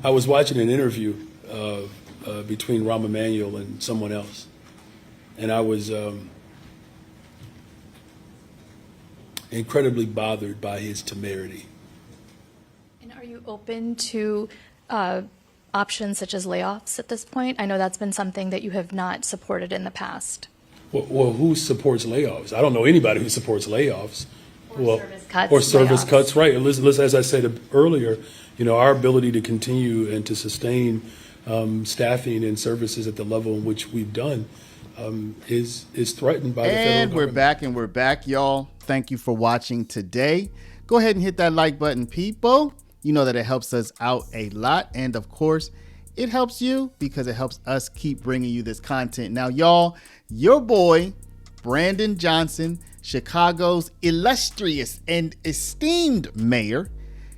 I was watching an interview between Rahm Emanuel and someone else, and I was incredibly bothered by his temerity. And are you open to options such as layoffs at this point? I know that's been something that you have not supported in the past. Well, who supports layoffs? I don't know anybody who supports layoffs. Or service cuts. Or service layoffs. cuts, right. Listen, as I said earlier, our ability to continue and to sustain staffing and services at the level in which we've done is threatened by the federal government. And we're back, y'all. Thank you for watching today. Go ahead and hit that like button, people. You know that it helps us out a lot. And of course, it helps you because it helps us keep bringing you this content. Now, y'all, your boy, Brandon Johnson, Chicago's illustrious and esteemed mayor,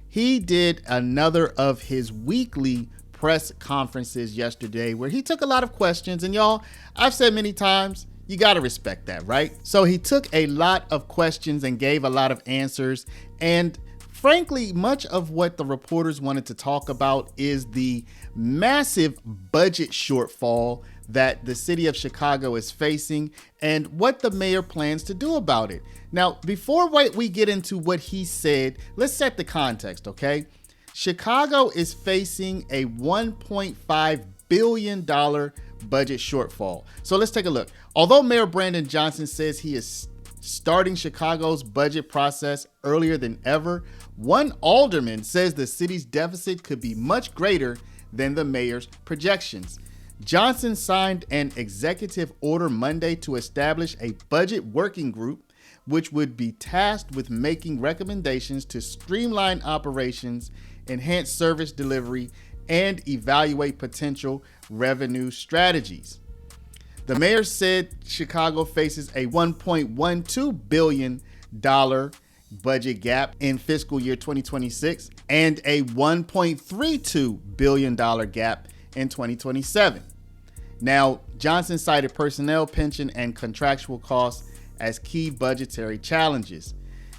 he did another of his weekly press conferences yesterday where he took a lot of questions. And y'all, I've said many times, you got to respect that, right? So he took a lot of questions and gave a lot of answers. And frankly, much of what the reporters wanted to talk about is the massive budget shortfall that the city of Chicago is facing and what the mayor plans to do about it. Now, before we get into what he said, let's set the context, okay? Chicago is facing a $1.5 billion budget shortfall. So let's take a look. Although Mayor Brandon Johnson says he is starting Chicago's budget process earlier than ever, one alderman says the city's deficit could be much greater than the mayor's projections. Johnson signed an executive order Monday to establish a budget working group, which would be tasked with making recommendations to streamline operations, enhance service delivery, and evaluate potential revenue strategies. The mayor said Chicago faces a $1.12 billion budget gap in fiscal year 2026 and a $1.32 billion gap in 2027. Now, Johnson cited personnel, pension, and contractual costs as key budgetary challenges.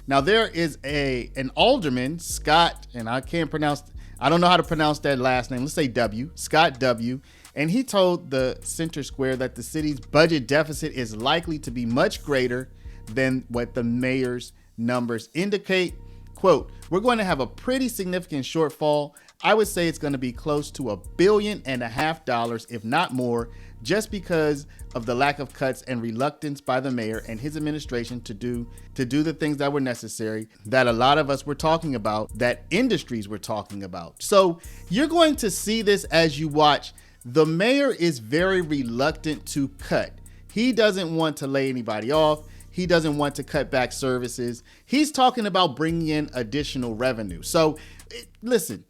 Now, there is an alderman, Scott, and I don't know how to pronounce that last name. Let's say W, Scott W. And he told the Center Square that the city's budget deficit is likely to be much greater than what the mayor's numbers indicate. Quote, "We're going to have a pretty significant shortfall. I would say it's going to be close to $1.5 billion, if not more, just because of the lack of cuts and reluctance by the mayor and his administration to do the things that were necessary, that a lot of us were talking about, that industries were talking about." So you're going to see this as you watch. The mayor is very reluctant to cut. He doesn't want to lay anybody off. He doesn't want to cut back services. He's talking about bringing in additional revenue. So listen,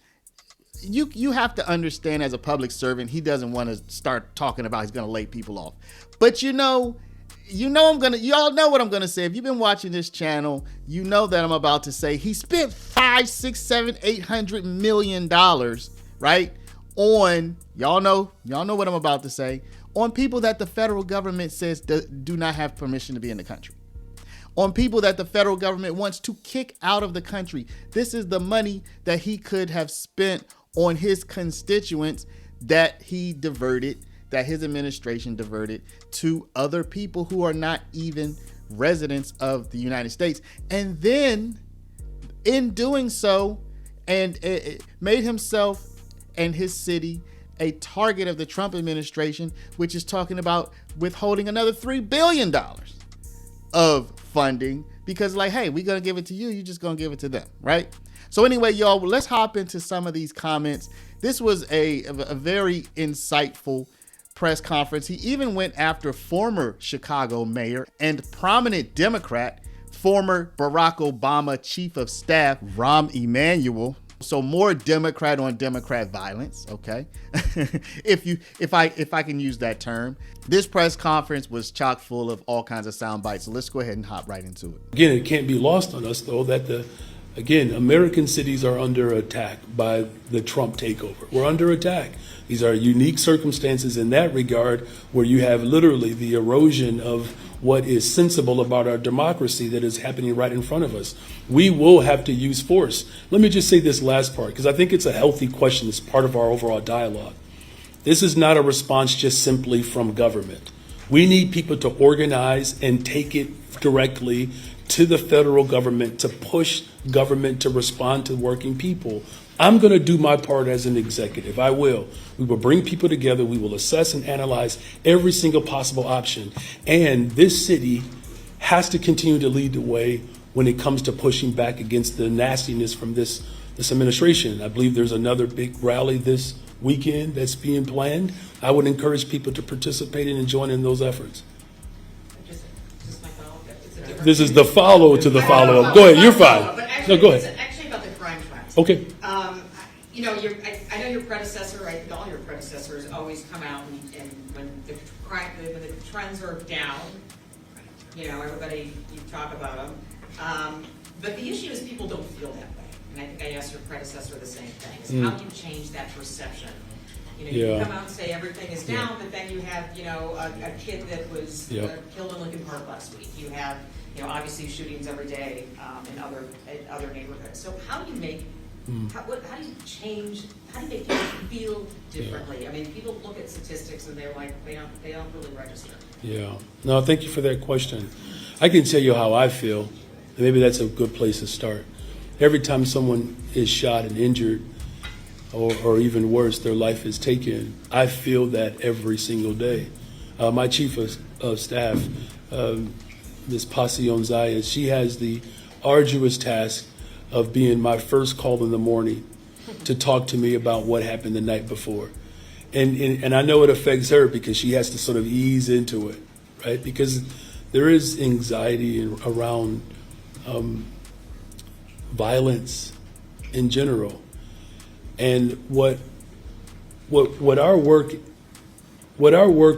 you have to understand, as a public servant, he doesn't want to start talking about he's going to lay people off. But y'all know what I'm going to say. If you've been watching this channel, you know that I'm about to say he spent $500, $600, $700, $800 million, right? On, y'all know what I'm about to say, on people that the federal government says do not have permission to be in the country, on people that the federal government wants to kick out of the country. This is the money that he could have spent on his constituents that he diverted, that his administration diverted to other people who are not even residents of the United States. And then in doing so, and it made himself and his city a target of the Trump administration, which is talking about withholding another $3 billion of funding because, like, hey, we're going to give it to you. You're just going to give it to them, right? So anyway, y'all, let's hop into some of these comments. This was a very insightful press conference. He even went after former Chicago mayor and prominent Democrat, former Barack Obama chief of staff, Rahm Emanuel. So more Democrat on Democrat violence, okay? if I can use that term. This press conference was chock full of all kinds of sound bites. So let's go ahead and hop right into it. Again, it can't be lost on us, though, that American cities are under attack by the Trump takeover. We're under attack. These are unique circumstances in that regard, where you have literally the erosion of what is sensible about our democracy that is happening right in front of us. We will have to use force. Let me just say this last part, because I think it's a healthy question. It's part of our overall dialogue. This is not a response just simply from government. We need people to organize and take it directly to the federal government, to push government to respond to working people. I'm going to do my part as an executive. I will. We will bring people together. We will assess and analyze every single possible option. And this city has to continue to lead the way when it comes to pushing back against the nastiness from this administration. I believe there's another big rally this weekend that's being planned. I would encourage people to participate in and join in those efforts. Just my follow-up. It's a different- This is the follow to the follow-up. Go ahead, you're fine. But No, actually, go ahead. It's actually about the crime trends. Okay. You know, I know your predecessor, I think all your predecessors always come out and when the trends are down, you know, everybody, you talk about them. But the issue is people don't feel that way. And I think I asked your predecessor the same thing, is how do you change that perception? You know, you Yeah. come out and say everything is down, but then you have, you know, a kid that was killed in Lincoln Park last week. You have, you know, obviously shootings every day in other neighborhoods. So how do you make how do you change? How do you make people feel differently? I mean, people look at statistics and they're like, they don't really register. Yeah. No, thank you for that question. I can tell you how I feel. Maybe that's a good place to start. Every time someone is shot and injured, or even worse, their life is taken, I feel that every single day. My chief of staff, Ms. Pasion Zayas, she has the arduous task of being my first call in the morning to talk to me about what happened the night before. And I know it affects her because she has to sort of ease into it, right? Because there is anxiety around violence in general. And what our work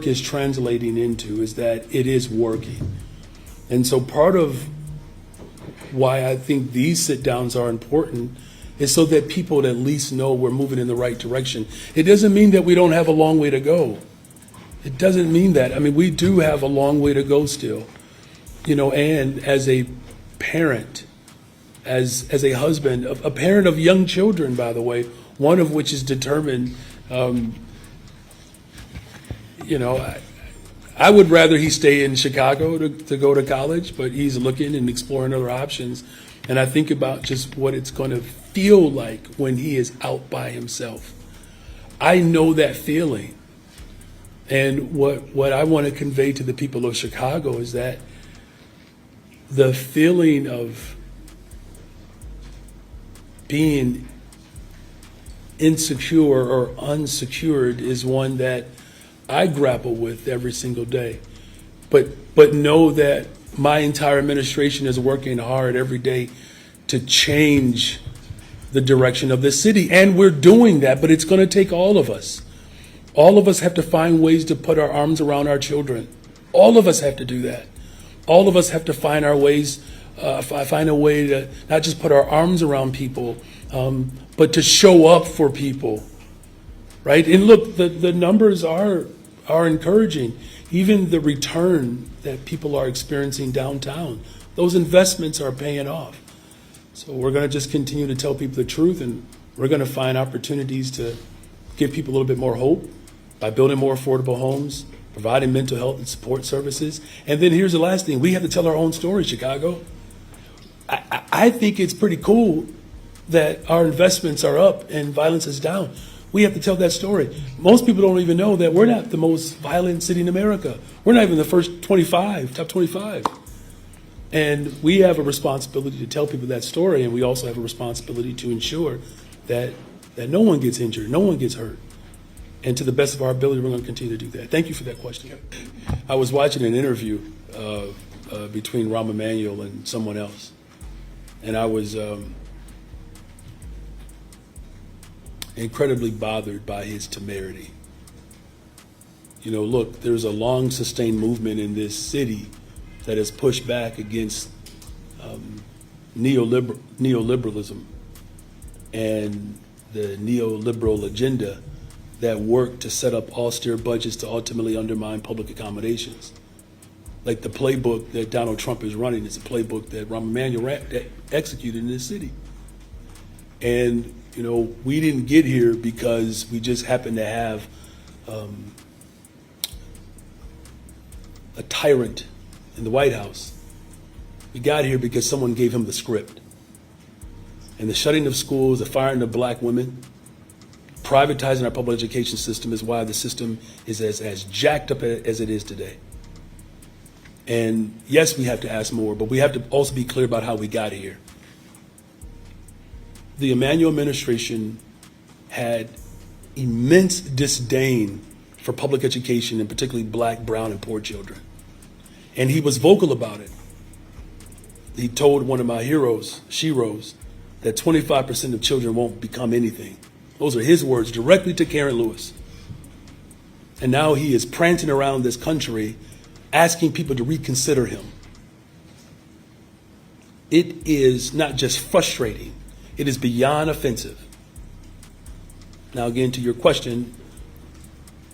is translating into is that it is working. And so part of why I think these sit-downs are important is so that people at least know we're moving in the right direction. It doesn't mean that we don't have a long way to go. It doesn't mean that. I mean, we do have a long way to go still. You know, and as a parent, as a husband, a parent of young children, by the way, one of which is determined, you know, I would rather he stay in Chicago to go to college, but he's looking and exploring other options. And I think about just what it's going to feel like when he is out by himself. I know that feeling. And what I want to convey to the people of Chicago is that the feeling of being insecure or unsecured is one that I grapple with every single day. But know that my entire administration is working hard every day to change the direction of this city. And we're doing that, but it's going to take all of us. All of us have to find ways to put our arms around our children. All of us have to do that. All of us have to find our ways, find a way to not just put our arms around people, but to show up for people, right? And look, the numbers are encouraging. Even the return that people are experiencing downtown, those investments are paying off. So we're going to just continue to tell people the truth, and we're going to find opportunities to give people a little bit more hope by building more affordable homes, providing mental health and support services. And then here's the last thing. We have to tell our own story, Chicago. I think it's pretty cool that our investments are up and violence is down. We have to tell that story. Most people don't even know that we're not the most violent city in America. We're not even the first top 25. And we have a responsibility to tell people that story, and we also have a responsibility to ensure that no one gets injured, no one gets hurt. And to the best of our ability, we're going to continue to do that. Thank you for that question. I was watching an interview between Rahm Emanuel and someone else, and I was incredibly bothered by his temerity. You know, look, there's a long sustained movement in this city that has pushed back against neoliberalism and the neoliberal agenda that work to set up austere budgets to ultimately undermine public accommodations. like the playbook that Donald Trump is running is a playbook that Rahm Emanuel executed in this city. And, you know, we didn't get here because we just happened to have a tyrant in the White House. We got here because someone gave him the script. And the shutting of schools, the firing of black women, privatizing our public education system is why the system is as jacked up as it is today. And yes, we have to ask more, but we have to also be clear about how we got here. The Emanuel administration had immense disdain for public education, and particularly black, brown, and poor children. And he was vocal about it. He told one of my heroes, Sheroes, that 25% of children won't become anything. Those are his words directly to Karen Lewis. And now he is prancing around this country asking people to reconsider him. It is not just frustrating, it is beyond offensive. Now, again, to your question,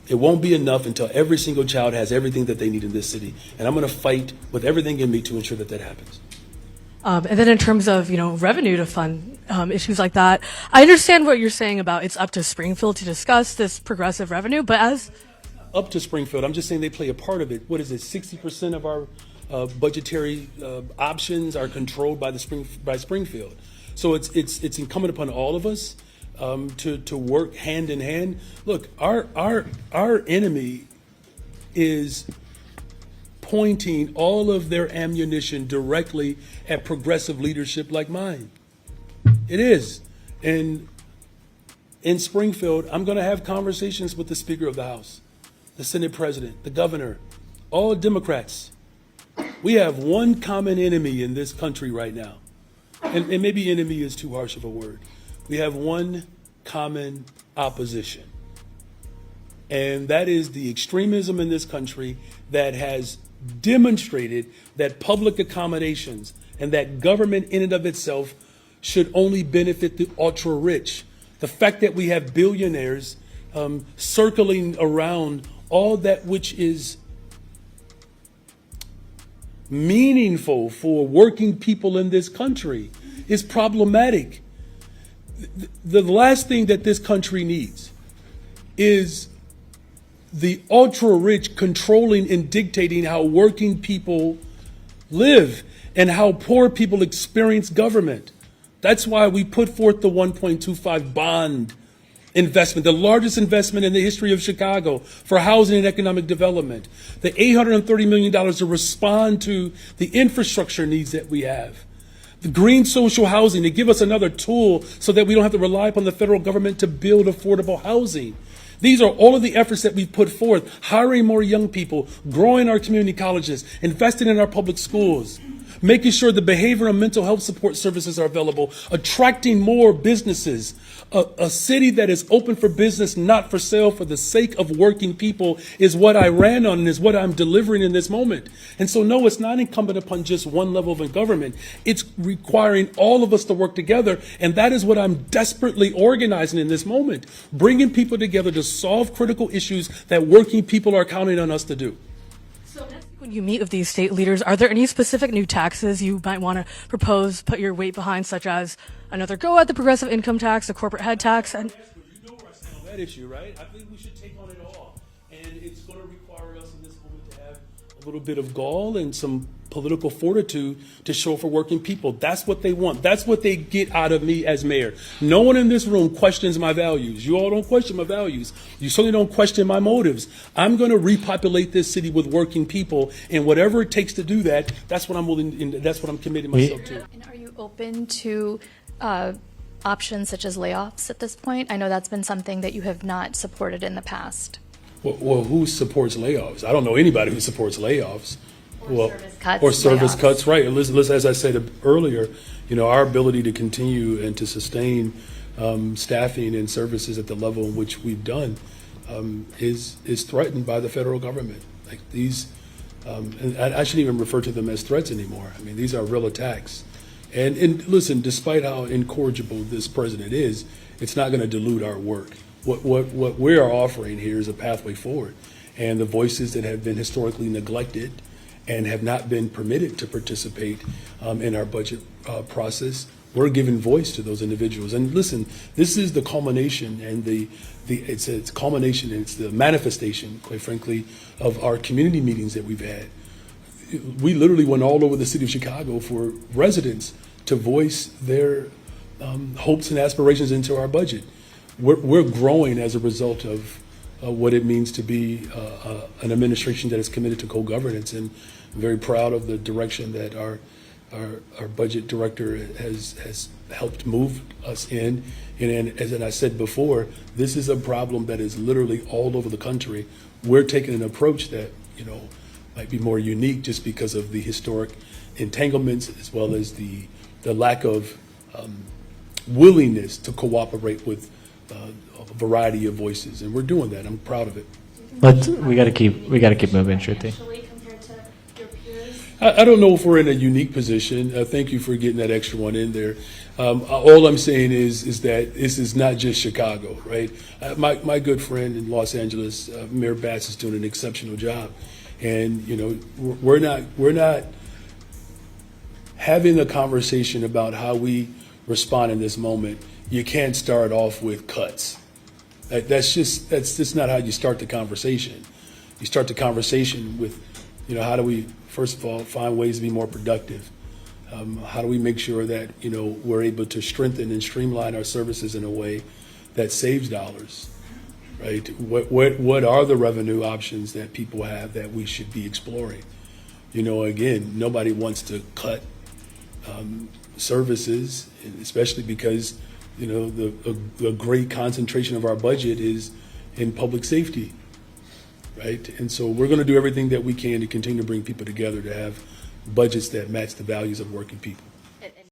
it won't be enough until every single child has everything that they need in this city. And I'm going to fight with everything in me to ensure that that happens. And then in terms of, revenue to fund issues like that, I understand what you're saying about it's up to Springfield to discuss this progressive revenue, but as... Up to Springfield, I'm just saying they play a part of it. What is it, 60% of our budgetary options are controlled by Springfield. So it's incumbent upon all of us to work hand in hand. Look, our enemy is pointing all of their ammunition directly at progressive leadership like mine. It is. And in Springfield, I'm going to have conversations with the Speaker of the House, the Senate President, the Governor, all Democrats. We have one common enemy in this country right now. And maybe enemy is too harsh of a word. We have one common opposition. And that is the extremism in this country that has demonstrated that public accommodations and that government in and of itself should only benefit the ultra rich. The fact that we have billionaires circling around all that which is meaningful for working people in this country is problematic. The last thing that this country needs is the ultra rich controlling and dictating how working people live and how poor people experience government. That's why we put forth the 1.25 bond investment, the largest investment in the history of Chicago for housing and economic development, the $830 million to respond to the infrastructure needs that we have, the green social housing to give us another tool so that we don't have to rely upon the federal government to build affordable housing. These are all of the efforts that we've put forth, hiring more young people, growing our community colleges, investing in our public schools, making sure the behavioral and mental health support services are available, attracting more businesses, a city that is open for business, not for sale, for the sake of working people is what I ran on and is what I'm delivering in this moment. And so, no, it's not incumbent upon just one level of government. It's requiring all of us to work together, and that is what I'm desperately organizing in this moment, bringing people together to solve critical issues that working people are counting on us to do. So when you meet with these state leaders, are there any specific new taxes you might want to propose, put your weight behind, such as another go at the progressive income tax, a corporate head tax? And you know where I stand on that issue, right? I think we should take on it all. And it's going to require us in this moment to have a little bit of gall and some political fortitude to show for working people. That's what they want. That's what they get out of me as mayor. No one in this room questions my values. You all don't question my values. You certainly don't question my motives. I'm going to repopulate this city with working people, and whatever it takes to do that, that's what I'm willing, and that's what I'm committing myself to. And are you open to options such as layoffs at this point? I know that's been something that you have not supported in the past. Well, who supports layoffs? I don't know anybody who supports layoffs. Service cuts, or service layoffs. cuts, right. Listen, as I said earlier, our ability to continue and to sustain staffing and services at the level in which we've done is threatened by the federal government. Like these, and I shouldn't even refer to them as threats anymore. I mean, these are real attacks. And listen, despite how incorrigible this president is, it's not going to dilute our work. What we are offering here is a pathway forward, and the voices that have been historically neglected and have not been permitted to participate in our budget process, we're giving voice to those individuals. And listen, this is the culmination and it's culmination and it's the manifestation, quite frankly, of our community meetings that we've had. We literally went all over the city of Chicago for residents to voice their hopes and aspirations into our budget. We're growing as a result of what it means to be an administration that is committed to co-governance, and I'm very proud of the direction that our budget director has helped move us in. And as I said before, this is a problem that is literally all over the country. We're taking an approach that, might be more unique just because of the historic entanglements as well as the lack of willingness to cooperate with a variety of voices, and we're doing that. I'm proud of it. We got to keep moving, Shruti. Actually, compared to your peers? I don't know if we're in a unique position. Thank you for getting that extra one in there. All I'm saying is that this is not just Chicago, right? My good friend in Los Angeles, Mayor Bass, is doing an exceptional job, and we're not having a conversation about how we respond in this moment. You can't start off with cuts. That's just not how you start the conversation. You start the conversation with, how do we, first of all, find ways to be more productive? How do we make sure that, we're able to strengthen and streamline our services in a way that saves dollars, right? What are the revenue options that people have that we should be exploring? Again, nobody wants to cut services, especially because the great concentration of our budget is in public safety, right? And so we're going to do everything that we can to continue to bring people together to have budgets that match the values of working people.